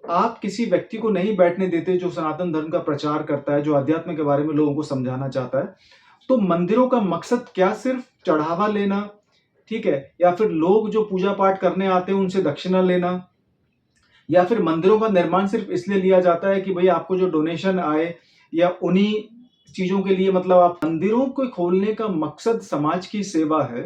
आप किसी व्यक्ति को नहीं बैठने देते जो सनातन धर्म का प्रचार करता है, जो अध्यात्म के बारे में लोगों को समझाना चाहता है, तो मंदिरों का मकसद क्या सिर्फ चढ़ावा लेना, ठीक है? या फिर लोग जो पूजा पाठ करने आते हैं उनसे दक्षिणा लेना, या फिर मंदिरों का निर्माण सिर्फ इसलिए लिया जाता है कि भई आपको जो डोनेशन आए या उन्हीं चीज़ों के लिए मतलब आप मंदिरों को खोलने का मकसद समाज की सेवा है,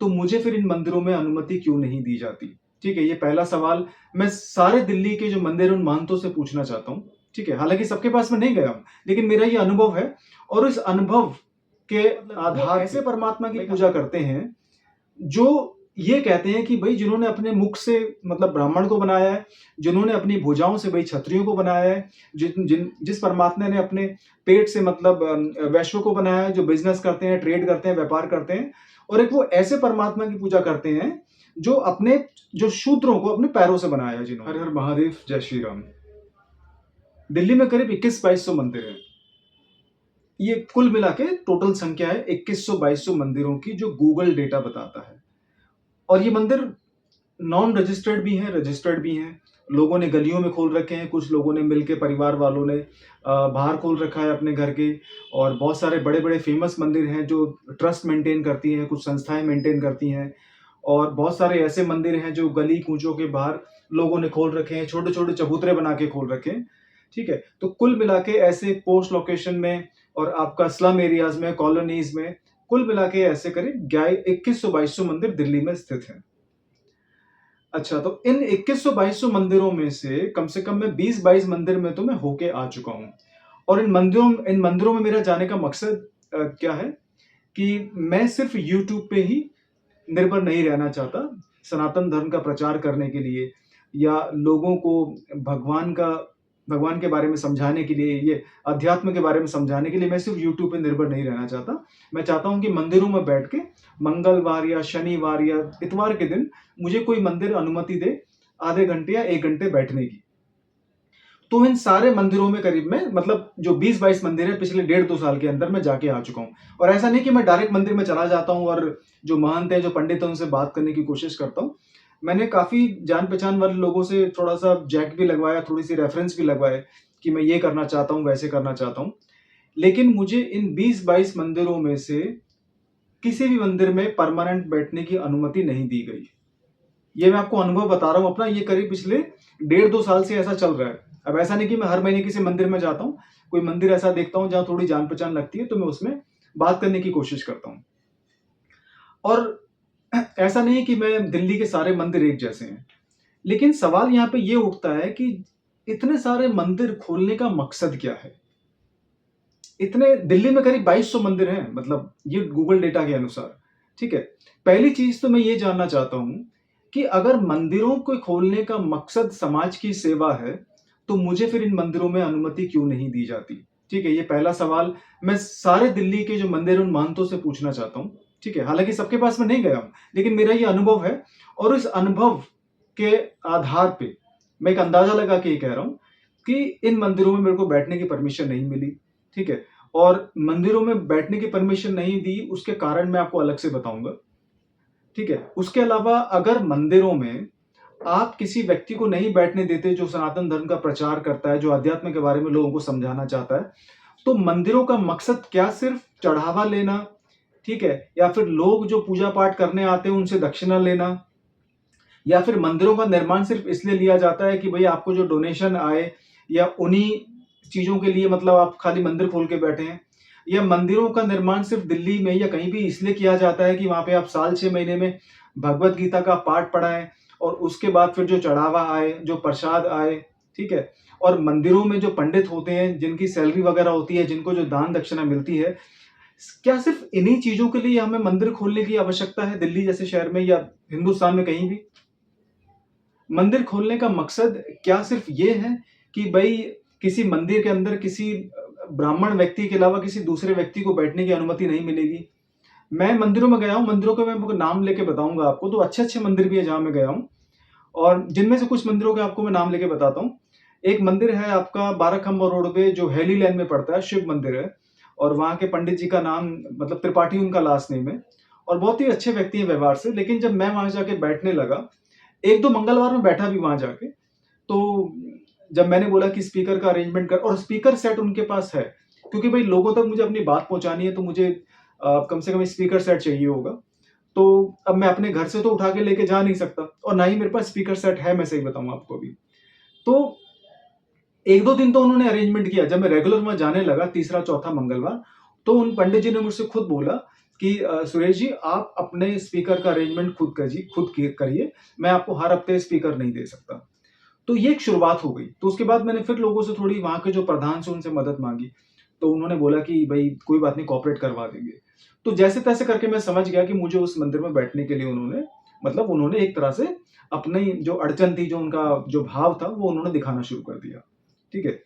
तो मुझे फिर इन मंदिरों में अनुमति क्यों नहीं दी जाती? ठीक है, ये पहला सवाल मैं सारे दिल्ली के जो मंदिर उन महंतों से पूछना चाहता हूँ, ठीक है? हालाँकि सबके पास मैं नहीं गया हूँ, लेकिन मेरा ये अनुभव है और इस अनुभव के आधार ऐसे परमात्मा की पूजा करते हैं, जो ये कहते हैं कि भई जिन्होंने अपने मुख से मतलब ब्राह्मण को बनाया है, जिन्होंने अपनी भुजाओं से भई क्षत्रियों को बनाया है, जिस परमात्मा ने अपने पेट से मतलब वैश्यों को बनाया है, जो बिज़नेस करते हैं, ट्रेड करते हैं, व्यापार करते हैं और एक वो ऐसे परमात्मा की पूजा करते हैं, जो अपने जो शूद्रों को अपने पैरों से बनाया है जिन्होंने। हर हर महादेव, जय श्री राम। दिल्ली में करीब 2100-2200 मंदिर हैं। ये कुल मिला के टोटल संख्या है 2100-2200 मंदिरों की जो गूगल डेटा बताता है। और ये मंदिर नॉन रजिस्टर्ड भी हैं, रजिस्टर्ड भी हैं। लोगों ने गलियों में खोल रखे हैं, कुछ लोगों ने मिलके परिवार वालों ने बाहर खोल रखा है अपने घर के और बहुत सारे बड़े-बड़े फेमस मंदिर हैं जो ट्रस्ट मेंटेन करती हैं, कुछ संस्थाएँ मेंटेन करती हैं और बहुत सारे ऐसे मंदिर हैं जो गली कूचों के बाहर लोगों ने खोल रखे हैं, छोटे-छोटे चबूतरे बना के खोल रखे हैं, ठीक है? तो कुल मिला के ऐसे पोस्ट लोकेशन में और आपका स्लम एरियाज़ में, कॉलोनीज़ में कुल मिला के ऐसे करीब 2100-2200 मंदिर दिल्ली में स्थित हैं। अच्छा, तो इन 2100-2200 मंदिरों में से कम मैं 20-22 मंदिर में तो मैं होके आ चुका हूँ और इन मंदिरों में मेरा जाने का मकसद क्या है कि मैं सिर्फ़ यूट्यूब पे ही निर्भर नहीं रहना चाहता, सनातन धर्म का प्रचार करने के लिए या लोगों को भगवान का भगवान के बारे में समझाने के लिए, ये अध्यात्म के बारे में समझाने के लिए मैं सिर्फ़ यूट्यूब पे निर्भर नहीं रहना चाहता। मैं चाहता हूँ कि मंदिरों में बैठ के मंगलवार या शनिवार या इतवार के दिन मुझे कोई मंदिर अनुमति दे, आधे घंटे या 1 घंटे बैठने की। तो इन सारे मंदिरों में करीब मैं मतलब जो 20-22 मंदिर हैं पिछले डेढ़ 2 साल के अंदर मैं जाके आ चुका हूँ। और ऐसा नहीं कि मैं डायरेक्ट मंदिर में चला जाता हूँ और जो महंत हैं, जो पंडित हैं, उनसे बात करने की कोशिश करता हूँ। मैंने काफ़ी जान-पहचान वाले लोगों से थोड़ा-सा जैक भी लगवाया, थोड़ी-सी रेफ़रेंस भी लगवाए कि मैं ये करना चाहता हूँ, वैसे करना चाहता हूँ। लेकिन मुझे इन 20-22 मंदिरों में से किसी भी मंदिर में परमानेंट बैठने की अनुमति नहीं दी गई। ये मैं आपको अनुभव बता रहा हूँ अपना, ये करीब पिछले डेढ़ 2 साल से ऐसा चल रहा है। अब ऐसा नहीं कि मैं हर महीने किसी मंदिर में जाता हूँ, कोई मंदिर ऐसा देखता हूँ जहाँ थोड़ी जान-पहचान लगती है, तो मैं उसमें बात करने की कोशिश करता हूँ। और ऐसा नहीं है कि मैं दिल्ली के सारे मंदिर एक जैसे हैं, लेकिन सवाल यहाँ पे ये उठता है कि इतने सारे मंदिर खोलने का मकसद क्या है? इतने दिल्ली में करीब 2200 मंदिर हैं, मतलब ये गूगल डेटा के अनुसार, ठीक है? पहली चीज़ तो मैं ये जानना चाहता हूँ कि अगर मंदिरों को खोलने का मकसद समाज की सेवा है, तो मुझे फिर इन मंदिरों में अनुमति क्यों नहीं दी जाती? ठीक है, ये पहला सवाल मैं सारे दिल्ली के जो मंदिर हैं, उन महंतों से पूछना चाहता हूँ, ठीक है? हालाँकि सबके पास मैं नहीं गया हूँ, लेकिन मेरा ये अनुभव है और इस अनुभव के आधार पे मैं एक अंदाज़ा लगा के ये कह रहा हूँ कि इन मंदिरों में मेरे को बैठने की परमिशन नहीं मिली, ठीक है? और मंदिरों में बैठने की परमिशन नहीं दी, उसके कारण मैं आपको अलग से बताऊँगा, ठीक है? उसके अलावा अगर मंदिरों में आप किसी व्यक्ति को नहीं बैठने देते जो सनातन धर्म का प्रचार करता है, जो अध्यात्म के बारे में लोगों को समझाना चाहता है, तो मंदिरों का मकसद क्या सिर्फ चढ़ावा लेना, ठीक है? या फिर लोग जो पूजा पाठ करने आते हैं उनसे दक्षिणा लेना या फिर मंदिरों का निर्माण सिर्फ इसलिए लिया जाता है कि भई आपको जो डोनेशन आए या उन्हीं चीज़ों के लिए मतलब आप खाली मंदिर खोल के बैठे हैं। या मंदिरों का निर्माण सिर्फ दिल्ली में या कहीं भी इसलिए किया जाता है कि वहाँ पे आप साल 6 महीने में भगवत गीता का पाठ पढ़ाएँ और उसके बाद फिर जो चढ़ावा आए, जो प्रसाद आए, ठीक है? और मंदिरों में जो पंडित होते हैं, जिनकी सैलरी वगैरह होती है, जिनको जो दान दक्षिणा मिलती है, क्या सिर्फ इन्हीं चीज़ों के लिए हमें मंदिर खोलने की आवश्यकता है दिल्ली जैसे शहर में या हिंदुस्तान में कहीं भी? मंदिर खोलने का मकसद क्या सिर्फ ये है कि भई किसी मंदिर के अंदर किसी ब्राह्मण व्यक्ति के अलावा किसी दूसरे व्यक्ति को बैठने की अनुमति नहीं मिलेगी? मैं मंदिरों में गया हूँ, मंदिरों के मैं नाम लेके बताऊँगा आपको, तो अच्छे-अच्छे मंदिर भी हैं जहाँ मैं गया हूँ और जिनमें से कुछ मंदिरों के आपको मैं नाम लेके बताता हूँ। एक मंदिर है आपका बाराखम्बा रोड पे जो हैली लैन में पड़ता है, शिव मंदिर है और वहाँ के पंडित जी का नाम मतलब त्रिपाठी उनका लास्ट नेम है और बहुत ही अच्छे व्यक्ति हैं व्यवहार से। लेकिन जब मैं वहाँ जाके बैठने लगा, 1-2 मंगलवार में बैठा भी वहाँ जाके, तो जब मैंने बोला कि स्पीकर का अरेंजमेंट कर, और स्पीकर सेट उनके पास है, क्योंकि भाई लोगों तक मुझे अपनी बात पहुँचानी है, तो मुझे कम से कम स्पीकर सेट चाहिए होगा। तो अब मैं अपने घर से तो उठा के लेके जा नहीं सकता, और ना ही मेरे पास स्पीकर सेट है, मैं सही बताऊँ आपको अभी। तो 1-2 दिन तो उन्होंने अरेंजमेंट किया। जब मैं रेगुलर वहाँ जाने लगा तीसरा, चौथा मंगलवार, तो उन पंडित जी ने मुझसे खुद बोला कि सुरेश जी, आप अपने स्पीकर का अरेंजमेंट खुद करिए, मैं आपको हर हफ्ते स्पीकर नहीं दे सकता। तो ये एक शुरुआत हो गई। तो उसके बाद मैंने फिर लोगों से, थोड़ी वहाँ के जो प्रधान से, उनसे मदद माँगी। तो उन्होंने बोला कि भई कोई बात नहीं, कोऑपरेट करवा देंगे। तो जैसे-तैसे करके मैं समझ गया कि मुझे उस मंदिर में बैठने के लिए उन्होंने, मतलब उन्होंने एक तरह से अपनी जो अड़चन थी, जो उनका जो भाव था, वो उन्होंने दिखाना शुरू कर दिया। ठीक है?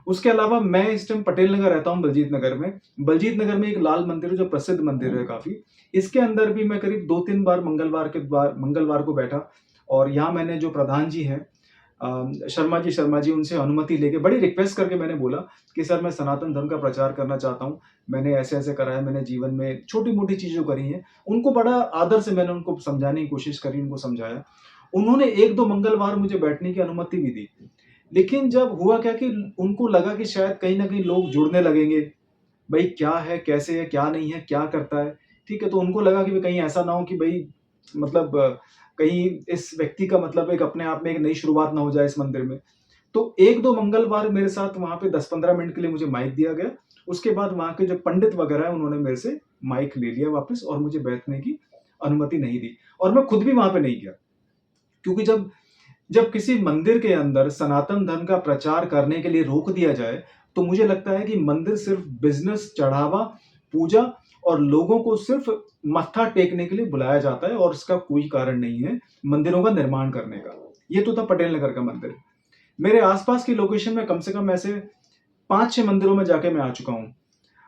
उसके अलावा मैं इस टाइम पटेल नगर रहता हूँ, बलजीत नगर में। बलजीत नगर में एक लाल मंदिर है, जो प्रसिद्ध मंदिर है काफ़ी। इसके अंदर भी मैं करीब 2-3 बार मंगलवार को बैठा, और यहाँ मैंने जो प्रधान जी हैं, शर्मा जी, उनसे अनुमति लेके बड़ी रिक्वेस्ट करके मैंने बोला कि सर, मैं सनातन धर्म का प्रचार करना चाहता हूँ। मैंने ऐसे-ऐसे करा है, मैंने जीवन में छोटी-मोटी चीज़ें करी हैं। उनको बड़ा आदर से मैंने उनको समझाने की कोशिश करी, उनको समझाया। उन्होंने 1-2 मंगलवार मुझे बैठने की अनुमति भी दी। लेकिन जब हुआ क्या कि उनको लगा कि शायद कहीं न कहीं लोग जुड़ने लगेंगे, भई क्या है, कैसे है, क्या नहीं है, क्या करता है, ठीक है? तो उनको लगा कि कहीं ऐसा ना हो कि भई, मतलब कहीं इस व्यक्ति का मतलब एक अपने आप में एक नई शुरुआत ना हो जाए इस मंदिर में। तो 1-2 मंगलवार मेरे साथ वहाँ पे 10-15 मिनट के लिए मुझे माइक दिया गया। उसके बाद वहाँ के जो पंडित वगैरह हैं, उन्होंने मेरे से माइक ले लिया वापस, और मुझे बैठने की अनुमति नहीं दी, और मैं खुद भी वहाँ पे नहीं गया। क्योंकि जब जब किसी मंदिर के अंदर सनातन धर्म का प्रचार करने के लिए रोक दिया जाए, तो मुझे लगता है कि मंदिर सिर्फ बिज़नेस, चढ़ावा, पूजा और लोगों को सिर्फ मत्था टेकने के लिए बुलाया जाता है, और इसका कोई कारण नहीं है मंदिरों का निर्माण करने का। ये तो था पटेल नगर का मंदिर। मेरे आस-पास की लोकेशन में कम से कम ऐसे 5-6 मंदिरों में जाके मैं आ चुका हूँ।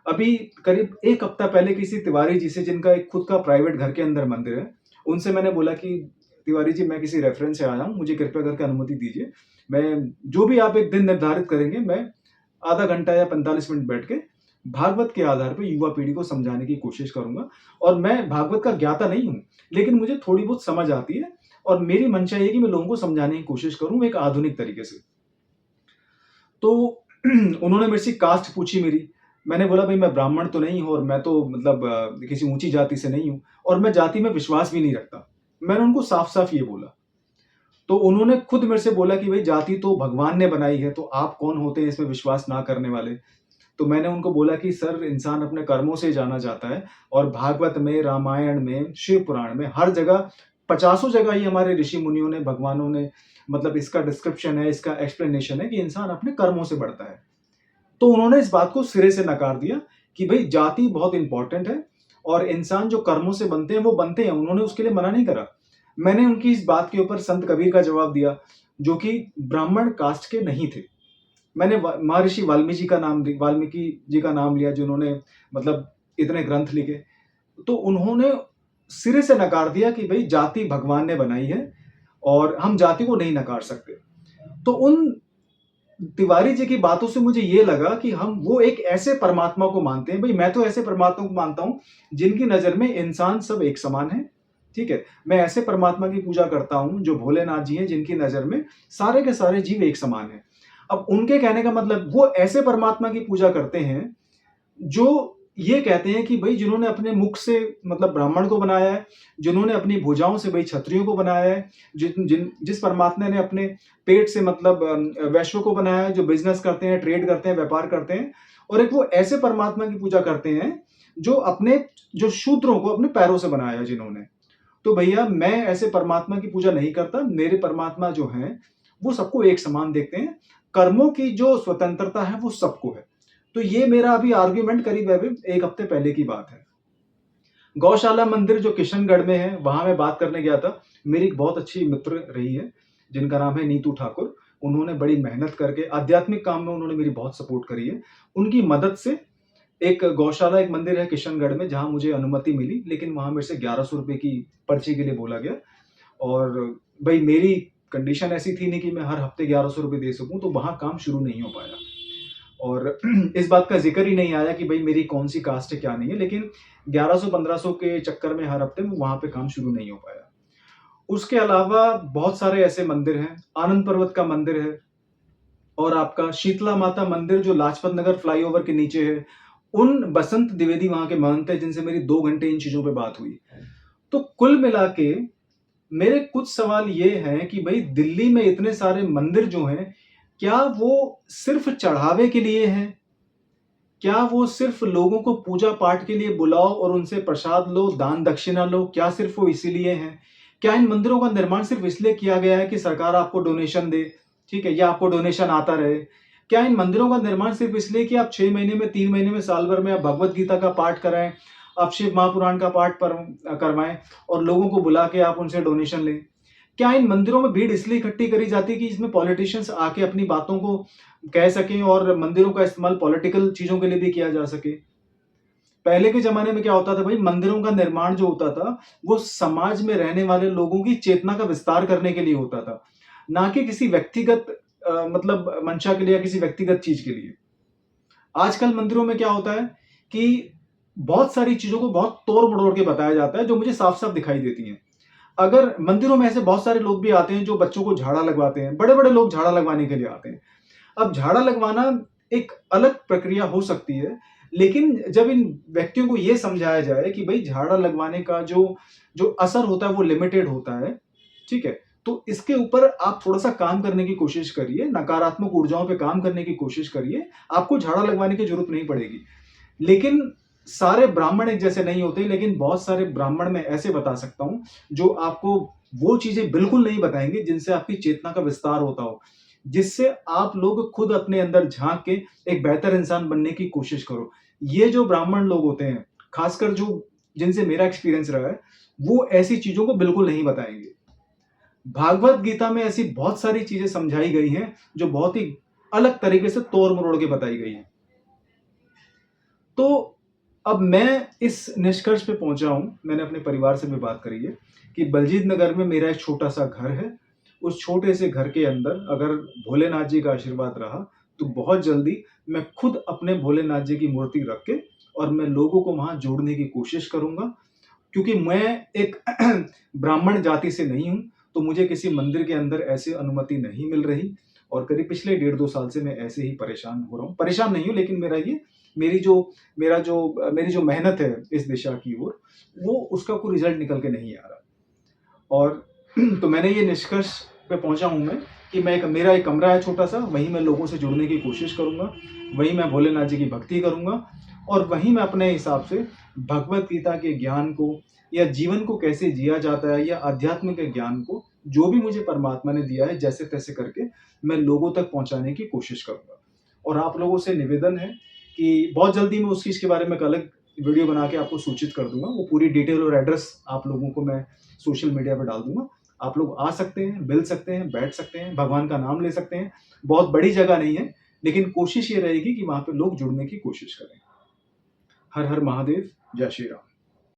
अभी करीब 1 हफ्ता पहले किसी तिवारी जी से, जिनका एक खुद का प्राइवेट घर के अंदर मंदिर है, उनसे मैंने बोला कि तिवारी जी, मैं किसी रेफ़रेंस से आया हूँ, मुझे कृपया करके अनुमति दीजिए। मैं जो भी आप एक दिन निर्धारित करेंगे, मैं आधा घंटा या 45 मिनट बैठ के भागवत के आधार पे युवा पीढ़ी को समझाने की कोशिश करूँगा। और मैं भागवत का ज्ञाता नहीं हूँ, लेकिन मुझे थोड़ी बहुत समझ आती है, और मेरी मंशा ये है कि मैं लोगों को समझाने की कोशिश करूँ एक आधुनिक तरीके से। तो उन्होंने मेरे से कास्ट पूछी मेरी। मैंने बोला, भई मैं ब्राह्मण तो नहीं हूँ, और मैं तो मतलब किसी ऊँची जाति से नहीं हूँ, और मैं जाति में विश्वास भी नहीं रखता। मैंने उनको साफ-साफ ये बोला। तो उन्होंने खुद मेरे से बोला कि भई जाति तो भगवान ने बनाई है, तो आप कौन होते हैं इसमें विश्वास ना करने वाले? तो मैंने उनको बोला कि सर, इंसान अपने कर्मों से जाना जाता है, और भागवत में, रामायण में, शिव पुराण में, हर जगह, पचासों जगह ही हमारे ऋषि मुनियों ने, भगवानों ने, मतलब इसका डिस्क्रिप्शन है, इसका एक्सप्लेनेशन है कि इंसान अपने कर्मों से बढ़ता है। तो उन्होंने इस बात को सिरे से नकार दिया कि भई जाति बहुत इम्पोर्टेंट है, और इंसान जो कर्मों से बनते हैं, वो बनते हैं, उन्होंने उसके लिए मना नहीं करा। मैंने उनकी इस बात के ऊपर संत कबीर का जवाब दिया, जो कि ब्राह्मण कास्ट के नहीं थे। मैंने महर्षि वाल्मीकि जी का नाम लिया, जिन्होंने मतलब इतने ग्रंथ लिखे। तो उन्होंने सिरे से नकार दिया कि भई जाति भगवान ने बनाई है, और हम जाति को नहीं नकार सकते। तो उन तिवारी जी की बातों से मुझे ये लगा कि वो एक ऐसे परमात्मा को मानते हैं, भई मैं तो ऐसे परमात्मा को मानता हूँ, जिनकी नज़र में इंसान सब एक समान है, ठीक है? मैं ऐसे परमात्मा की पूजा करता हूँ, जो भोलेनाथ जी हैं, जिनकी नज़र में सारे के सारे जीव एक समान हैं। अब उनके कहने का मतलब, वो ऐसे परमात्मा की पूजा करते हैं, जो ये कहते हैं कि भई जिन्होंने अपने मुख से मतलब ब्राह्मण को बनाया है, जिन्होंने अपनी भुजाओं से भई क्षत्रियों को बनाया है, जिस परमात्मा ने अपने पेट से मतलब वैश्यों को बनाया है, जो बिज़नेस करते हैं, ट्रेड करते हैं, व्यापार करते हैं, और एक वो ऐसे परमात्मा की पूजा करते हैं, जो शूद्रों को अपने पैरों से बनाया है जिन्होंने। तो भैया, मैं ऐसे परमात्मा की पूजा नहीं करता, मेरे परमात्मा जो हैं, वो सबको एक समान देखते हैं। कर्मों की जो स्वतंत्रता है, वो सबको है। तो ये मेरा अभी आर्ग्यूमेंट करीब-करीब 1 हफ्ते पहले की बात है। गौशाला मंदिर जो किशनगढ़ में है, वहाँ मैं बात करने गया था। मेरी एक बहुत अच्छी मित्र रही है, जिनका नाम है नीतू ठाकुर। उन्होंने बड़ी मेहनत करके आध्यात्मिक काम में उन्होंने मेरी बहुत सपोर्ट करी है। उनकी मदद से एक मंदिर है किशनगढ़ में, जहाँ मुझे अनुमति मिली, लेकिन वहाँ मेरे से ₹1100 की पर्ची के लिए बोला गया, और भई मेरी कंडीशन ऐसी थी नहीं कि मैं हर हफ्ते ₹1100 दे सकूँ, तो वहाँ काम शुरू नहीं हो पाया। और इस बात का ज़िक्र ही नहीं आया कि भई मेरी कौन-सी कास्ट है, क्या नहीं है, लेकिन 1100-1500 के चक्कर में हर हफ्ते में वहाँ पे काम शुरू नहीं हो पाया। उसके अलावा बहुत सारे ऐसे मंदिर हैं, आनंद पर्वत का मंदिर है, और आपका शीतला माता मंदिर जो लाजपत नगर फ्लाईओवर के नीचे है, उन बसंत द्विवेदी वहाँ के महंत हैं जिनसे मेरी 2 घंटे इन चीज़ों पे बात हुई। तो कुल मिला के मेरे कुछ सवाल ये हैं कि भई दिल्ली में इतने सारे मंदिर जो हैं, क्या वो सिर्फ़ चढ़ावे के लिए हैं? क्या वो सिर्फ़ लोगों को पूजा-पाठ के लिए बुलाओ और उनसे प्रसाद लो, दान दक्षिणा लो, क्या सिर्फ़ वो इसीलिए हैं? क्या इन मंदिरों का निर्माण सिर्फ़ इसलिए किया गया है कि सरकार आपको डोनेशन दे, ठीक है? या आपको डोनेशन आता रहे? क्या इन मंदिरों का निर्माण सिर्फ़ इसलिए कि आप 6 महीने में, 3 महीने में, साल भर में आप भगवद गीता का पाठ कराएँ, आप शिव महापुराण का पाठ करवाएँ और लोगों को बुला के आप उनसे डोनेशन लें? क्या इन मंदिरों में भीड़ इसलिए इकट्ठी करी जाती है कि इसमें पॉलिटिशियंस आके अपनी बातों को कह सकें और मंदिरों का इस्तेमाल पॉलिटिकल चीज़ों के लिए भी किया जा सके? पहले के ज़माने में क्या होता था भई, मंदिरों का निर्माण जो होता था, वो समाज में रहने वाले लोगों की चेतना का विस्तार करने के लिए होता था, ना कि किसी व्यक्तिगत मतलब मंशा के लिए या किसी व्यक्तिगत चीज़ के लिए। आजकल मंदिरों में क्या होता है कि बहुत सारी चीज़ों को बहुत तोड़-मरोड़ के बताया जाता है, जो मुझे साफ-साफ दिखाई देती हैं। अगर मंदिरों में ऐसे बहुत सारे लोग भी आते हैं जो बच्चों को झाड़ा लगवाते हैं, बड़े-बड़े लोग झाड़ा लगवाने के लिए आते हैं। अब झाड़ा लगवाना एक अलग प्रक्रिया हो सकती है, लेकिन जब इन व्यक्तियों को ये समझाया जाए कि भई झाड़ा लगवाने का जो जो असर होता है वो लिमिटेड होता है, ठीक है? तो इसके ऊपर आप थोड़ा-सा काम करने की कोशिश करिए, नकारात्मक ऊर्जाओं पे काम करने की कोशिश करिए, आपको झाड़ा लगवाने की ज़रूरत नहीं पड़ेगी। लेकिन सारे ब्राह्मण एक जैसे नहीं होते, लेकिन बहुत सारे ब्राह्मण मैं ऐसे बता सकता हूँ, जो आपको वो चीज़ें बिल्कुल नहीं बताएँगे जिनसे आपकी चेतना का विस्तार होता हो। जिससे आप लोग खुद अपने अंदर झाँक के एक बेहतर इंसान बनने की कोशिश करो। ये जो ब्राह्मण लोग होते हैं, खासकर जो जिनसे मेरा एक्सपीरियंस रहा है, वो ऐसी चीज़ों को बिल्कुल नहीं बताएँगे। भागवत गीता में ऐसी बहुत सारी चीज़ें समझाई गई हैं, जो बहुत ही अलग तरीके से तोड़-मरोड़ के बताई गई हैं। तो अब मैं इस निष्कर्ष पे पहुँचा हूँ, मैंने अपने परिवार से भी बात करी है, कि बलजीत नगर में मेरा एक छोटा-सा घर है। उस छोटे से घर के अंदर अगर भोलेनाथ जी का आशीर्वाद रहा, तो बहुत जल्दी मैं खुद अपने भोलेनाथ जी की मूर्ति रख के और मैं लोगों को वहाँ जोड़ने की कोशिश करूँगा। क्योंकि मैं एक ब्राह्मण जाति से नहीं हूँ, तो मुझे किसी मंदिर के अंदर ऐसी अनुमति नहीं मिल रही और करीब पिछले 1.5-2 साल से मैं ऐसे ही परेशान हो रहा हूँ। परेशान नहीं हूँ, लेकिन मेरी जो मेरी जो मेहनत है इस दिशा की ओर, वो उसका कोई रिज़ल्ट निकल के नहीं आ रहा। और तो मैंने ये निष्कर्ष पे पहुँचा हूँ मैं कि मेरा एक कमरा है छोटा-सा, वहीं मैं लोगों से जुड़ने की कोशिश करूँगा, वहीं मैं भोलेनाथ जी की भक्ति करूँगा और वहीं मैं अपने हिसाब से भगवद गीता के ज्ञान को या जीवन को कैसे जिया जाता है या अध्यात्म के ज्ञान को, जो भी मुझे परमात्मा ने दिया है, जैसे-तैसे करके मैं लोगों तक पहुँचाने की कोशिश करूँगा। और आप लोगों से निवेदन है कि बहुत जल्दी मैं उस चीज़ के बारे में एक अलग वीडियो बना के आपको सूचित कर दूँगा। वो पूरी डिटेल और एड्रेस आप लोगों को मैं सोशल मीडिया पे डाल दूँगा। आप लोग आ सकते हैं, मिल सकते हैं, बैठ सकते हैं, भगवान का नाम ले सकते हैं। बहुत बड़ी जगह नहीं है, लेकिन कोशिश ये रहेगी कि वहाँ पे लोग जुड़ने की कोशिश करें। हर हर महादेव, जय श्री राम।